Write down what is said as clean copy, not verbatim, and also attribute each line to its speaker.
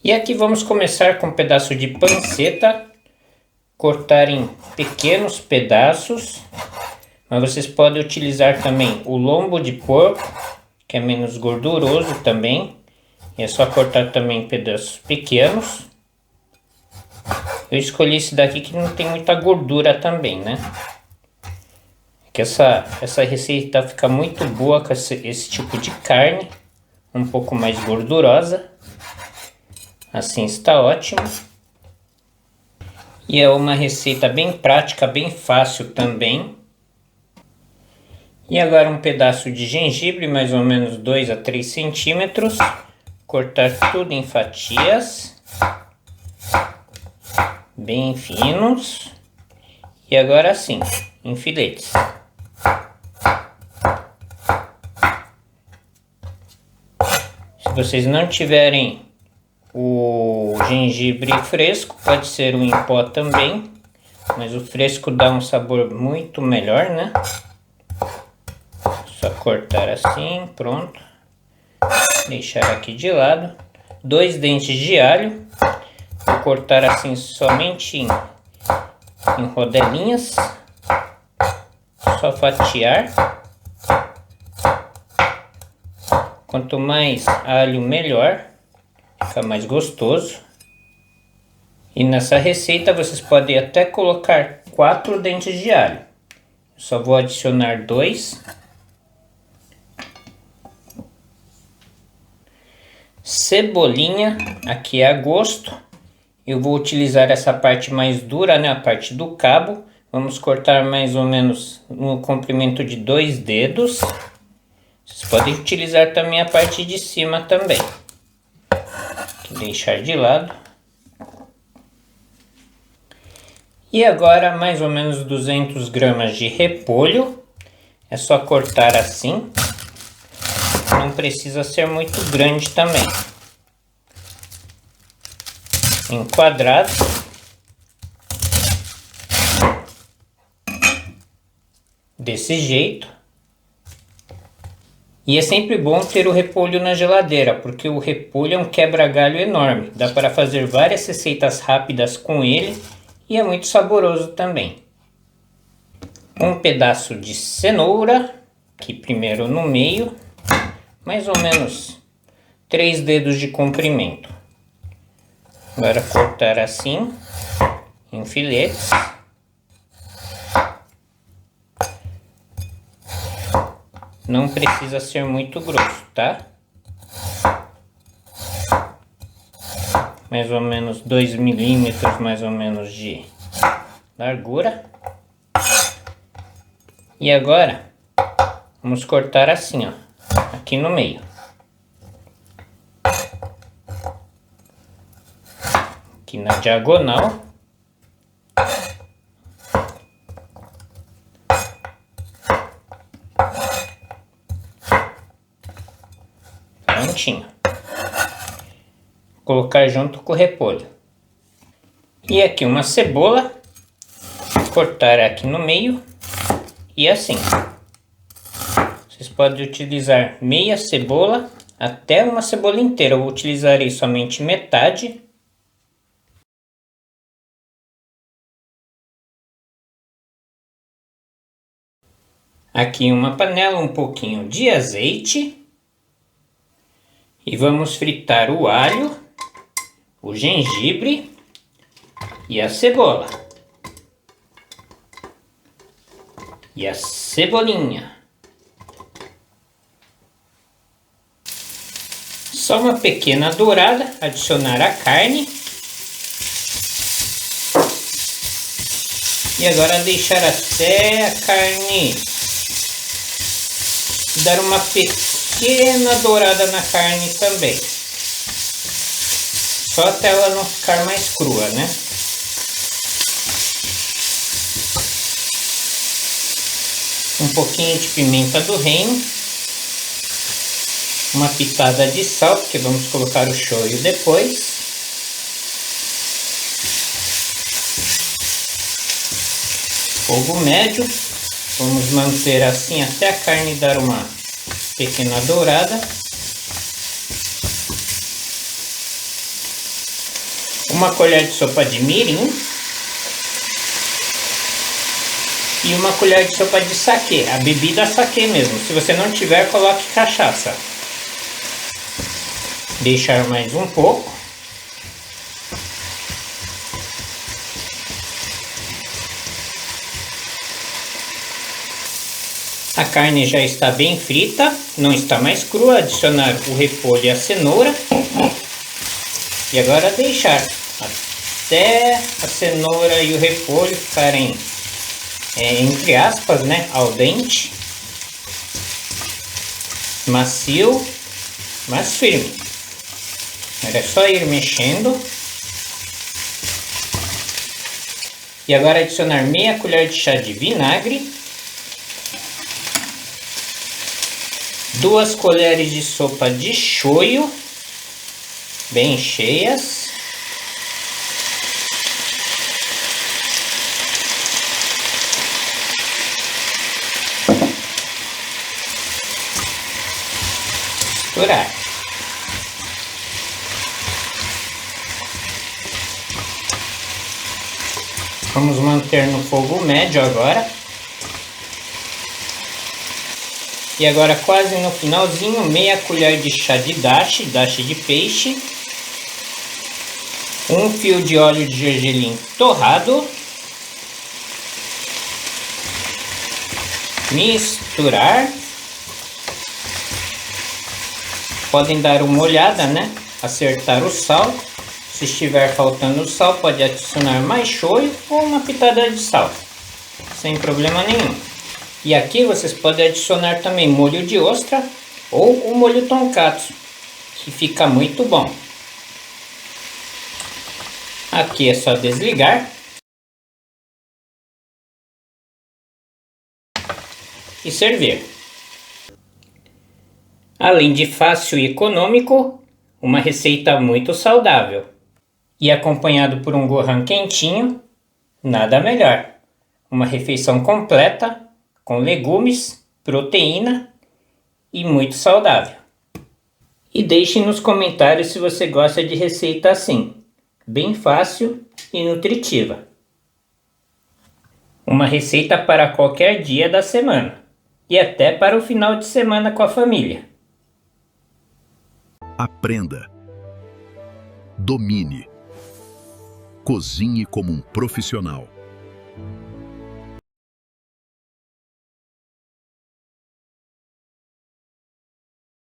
Speaker 1: E aqui vamos começar com um pedaço de panceta, cortar em pequenos pedaços, mas vocês podem utilizar também o lombo de porco, que é menos gorduroso também, e é só cortar também em pedaços pequenos. Eu escolhi esse daqui que não tem muita gordura também, né? Que essa receita fica muito boa com esse tipo de carne, um pouco mais gordurosa. Assim está ótimo. E é uma receita bem prática, bem fácil também. E agora um pedaço de gengibre, mais ou menos 2 a 3 centímetros. Cortar tudo em fatias, bem finos. E agora sim, em filetes. Se vocês não tiverem o gengibre fresco, pode ser um em pó também, mas o fresco dá um sabor muito melhor, né? Só cortar assim, pronto. Deixar aqui de lado. 2 dentes de alho. Vou cortar assim somente em rodelinhas. Só fatiar. Quanto mais alho, melhor. Fica mais gostoso. E nessa receita vocês podem até colocar 4 dentes de alho. Só vou adicionar 2. Cebolinha, aqui é a gosto. Eu vou utilizar essa parte mais dura, né, a parte do cabo. Vamos cortar mais ou menos no comprimento de 2 dedos. Vocês podem utilizar também a parte de cima também. Vou deixar de lado. E agora mais ou menos 200 gramas de repolho. É só cortar assim. Não precisa ser muito grande também. Em quadrados. Desse jeito. E é sempre bom ter o repolho na geladeira, porque o repolho é um quebra-galho enorme. Dá para fazer várias receitas rápidas com ele e é muito saboroso também. Um pedaço de cenoura, aqui primeiro no meio, mais ou menos 3 dedos de comprimento. Agora cortar assim, em filetes. Não precisa ser muito grosso, tá? Mais ou menos 2 milímetros, mais ou menos de largura. E agora, vamos cortar assim, ó, aqui no meio. Aqui na diagonal. Prontinho. Colocar junto com o repolho. E aqui uma cebola. Cortar aqui no meio. E assim. Vocês podem utilizar meia cebola até uma cebola inteira. Eu utilizarei somente metade. Aqui em uma panela um pouquinho de azeite. E vamos fritar o alho, o gengibre e a cebola. E a cebolinha. Só uma pequena dourada, adicionar a carne. E agora deixar até a carne dar uma pequena dourada na carne também. Só até ela não ficar mais crua, né? Um pouquinho de pimenta do reino. Uma pitada de sal, porque vamos colocar o shoyu depois. Fogo médio. Vamos manter assim até a carne dar uma pequena dourada. uma colher de sopa de mirim e uma colher de sopa de saquê, a bebida saquê mesmo. Se você não tiver, coloque cachaça. Deixar mais um pouco. A carne já está bem frita, não está mais crua. Adicionar o repolho e a cenoura. E agora deixar até a cenoura e o repolho ficarem, entre aspas, né, al dente. Macio, mas firme. É só ir mexendo. E agora adicionar meia colher de chá de vinagre. 2 colheres de sopa de shoyu, bem cheias. Misturar. Vamos manter no fogo médio agora. E agora quase no finalzinho, meia colher de chá de dashi de peixe. 1 fio de óleo de gergelim torrado. Misturar. Podem dar uma olhada, né? Acertar o sal. Se estiver faltando sal, pode adicionar mais shoyu ou uma pitada de sal. Sem problema nenhum. E aqui vocês podem adicionar também molho de ostra ou o molho tonkatsu, que fica muito bom. Aqui é só desligar. E servir. Além de fácil e econômico, uma receita muito saudável. E acompanhado por um gohan quentinho, nada melhor. Uma refeição completa, com legumes, proteína e muito saudável. E deixe nos comentários se você gosta de receita assim, bem fácil e nutritiva. Uma receita para qualquer dia da semana e até para o final de semana com a família.
Speaker 2: Aprenda. Domine. Cozinhe como um profissional.